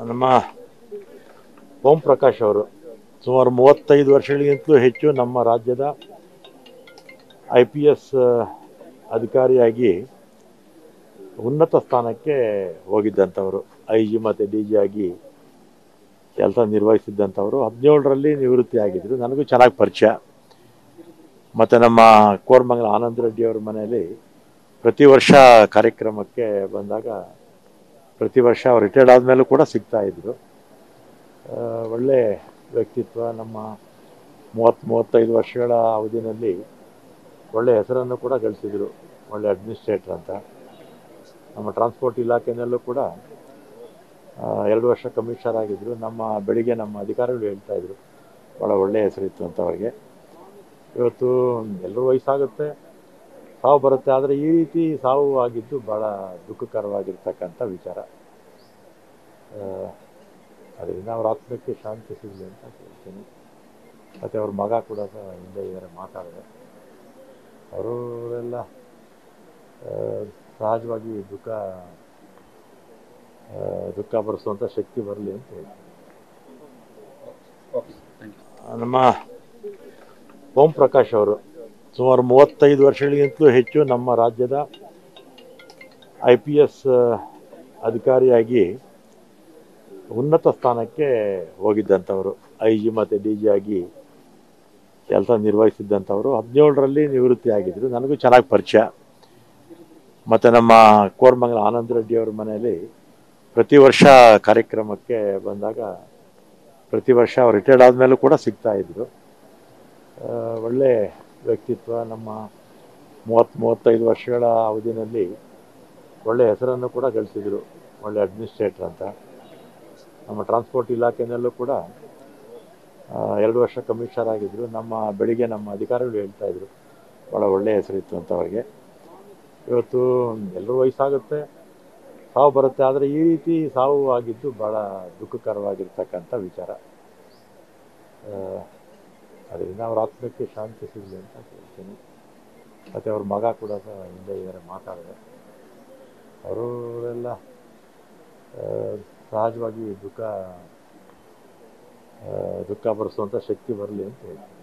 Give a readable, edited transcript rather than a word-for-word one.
ನಮ್ಮ ಓಂ ಪ್ರಕಾಶ್ ಅವರು ಸುಮಾರು 35 ವರ್ಷಗಳಿಗಿಂತಲೂ ಹೆಚ್ಚು ನಮ್ಮ ರಾಜ್ಯದ IPS ಅಧಿಕಾರಿಯಾಗಿ ಉನ್ನತ ಸ್ಥಾನಕ್ಕೆ ಹೋಗಿದ್ದಂಥವರು. IG ಮತ್ತು DG ಆಗಿ ಕೆಲಸ ನಿರ್ವಹಿಸಿದ್ದಂಥವರು. 17ರಲ್ಲಿ ನಿವೃತ್ತಿ ಆಗಿದ್ದರು. ನನಗೂ ಚೆನ್ನಾಗಿ ಪರಿಚಯ. ಮತ್ತು ನಮ್ಮ ಕೋರಮಂಗಲ ಆನಂದ ರೆಡ್ಡಿ ಅವರ ಮನೆಯಲ್ಲಿ ಪ್ರತಿ ವರ್ಷ ಕಾರ್ಯಕ್ರಮಕ್ಕೆ ಬಂದಾಗ ಪ್ರತಿ ವರ್ಷ ಅವ್ರು ರಿಟೈರ್ಡ್ ಆದಮೇಲೂ ಕೂಡ ಸಿಗ್ತಾ ಇದ್ರು. ಒಳ್ಳೆ ವ್ಯಕ್ತಿತ್ವ. ನಮ್ಮ 30-35 ವರ್ಷಗಳ ಅವಧಿನಲ್ಲಿ ಒಳ್ಳೆ ಹೆಸರನ್ನು ಕೂಡ ಗಳಿಸಿದರು. ಒಳ್ಳೆ ಅಡ್ಮಿನಿಸ್ಟ್ರೇಟರ್ ಅಂತ. ನಮ್ಮ ಟ್ರಾನ್ಸ್ಪೋರ್ಟ್ ಇಲಾಖೆಯಲ್ಲೂ ಕೂಡ 2 ವರ್ಷ ಕಮಿಷನರ್ ಆಗಿದ್ದರು. ಬೆಳಿಗ್ಗೆ ನಮ್ಮ ಅಧಿಕಾರಿಗಳು ಹೇಳ್ತಾಯಿದ್ರು ಭಾಳ ಒಳ್ಳೆಯ ಹೆಸರಿತ್ತು ಅಂತ ಅವ್ರಿಗೆ. ಇವತ್ತು ಎಲ್ಲರೂ ವಯಸ್ಸಾಗುತ್ತೆ, ಸಾವು ಬರುತ್ತೆ. ಆದರೆ ಈ ರೀತಿ ಸಾವು ಆಗಿದ್ದು ಭಾಳ ದುಃಖಕರವಾಗಿರ್ತಕ್ಕಂಥ ವಿಚಾರ. ಅದರಿಂದ ಅವ್ರ ಆತ್ಮಕ್ಕೆ ಶಾಂತಿ ಸಿಗಲಿ ಅಂತ ಕೇಳ್ತೀನಿ. ಮತ್ತು ಅವ್ರ ಮಗ ಕೂಡ ಹಿಂದೆ ಇದ್ದಾರೆ, ಮಾತಾಡಿದೆ. ಅವರೆಲ್ಲ ಸಹಜವಾಗಿ ದುಃಖ ಭರಿಸುವಂಥ ಶಕ್ತಿ ಬರಲಿ ಅಂತ ಹೇಳ್ತೀನಿ. ನಮ್ಮ ಓಂ ಪ್ರಕಾಶ್ ಅವರು ಸುಮಾರು 35 ವರ್ಷಗಳಿಗಿಂತಲೂ ಹೆಚ್ಚು ನಮ್ಮ ರಾಜ್ಯದ IPS ಅಧಿಕಾರಿಯಾಗಿ ಉನ್ನತ ಸ್ಥಾನಕ್ಕೆ ಹೋಗಿದ್ದಂಥವರು. IG ಮತ್ತು DG ಆಗಿ ಕೆಲಸ ನಿರ್ವಹಿಸಿದ್ದಂಥವರು. 17ರಲ್ಲಿ ನಿವೃತ್ತಿ ಆಗಿದ್ದರು. ನನಗೂ ಚೆನ್ನಾಗಿ ಪರಿಚಯ. ಮತ್ತು ನಮ್ಮ ಕೋರಮಂಗಲ ಆನಂದ ರೆಡ್ಡಿ ಅವರ ಮನೆಯಲ್ಲಿ ಪ್ರತಿ ವರ್ಷ ಕಾರ್ಯಕ್ರಮಕ್ಕೆ ಬಂದಾಗ ಪ್ರತಿ ವರ್ಷ ಅವ್ರು ರಿಟೈರ್ಡ್ ಆದಮೇಲೂ ಕೂಡ ಸಿಗ್ತಾ ಇದ್ರು. ಒಳ್ಳೆ ವ್ಯಕ್ತಿತ್ವ. ನಮ್ಮ 30-35 ವರ್ಷಗಳ ಅವಧಿನಲ್ಲಿ ಒಳ್ಳೆ ಹೆಸರನ್ನು ಕೂಡ ಗಳಿಸಿದರು. ಒಳ್ಳೆ ಅಡ್ಮಿನಿಸ್ಟ್ರೇಟರ್ ಅಂತ. ನಮ್ಮ ಟ್ರಾನ್ಸ್ಪೋರ್ಟ್ ಇಲಾಖೆಯಲ್ಲೂ ಕೂಡ 2 ವರ್ಷ ಕಮಿಷನರ್ ಆಗಿದ್ದರು. ಬೆಳಿಗ್ಗೆ ನಮ್ಮ ಅಧಿಕಾರಿಗಳು ಹೇಳ್ತಾಯಿದ್ರು ಭಾಳ ಒಳ್ಳೆಯ ಹೆಸರಿತ್ತು ಅಂತ ಅವ್ರಿಗೆ. ಇವತ್ತು ಎಲ್ಲರೂ ವಯಸ್ಸಾಗುತ್ತೆ, ಸಾವು ಬರುತ್ತೆ. ಆದರೆ ಈ ರೀತಿ ಸಾವು ಆಗಿದ್ದು ಭಾಳ ದುಃಖಕರವಾಗಿರ್ತಕ್ಕಂಥ ವಿಚಾರ. ಅದರಿಂದ ಅವ್ರ ಆತ್ಮಕ್ಕೆ ಶಾಂತಿ ಸಿಗಲಿ ಅಂತ ಕೇಳ್ತೀನಿ. ಮತ್ತು ಅವ್ರ ಮಗ ಕೂಡ ಹಿಂದೆ ಇದ್ದಾರೆ, ಮಾತಾಡಿದೆ. ಅವರೆಲ್ಲ ಸಹಜವಾಗಿ ದುಃಖ ಭರಿಸುವಂಥ ಶಕ್ತಿ ಬರಲಿ ಅಂತ ಹೇಳ್ತೀನಿ.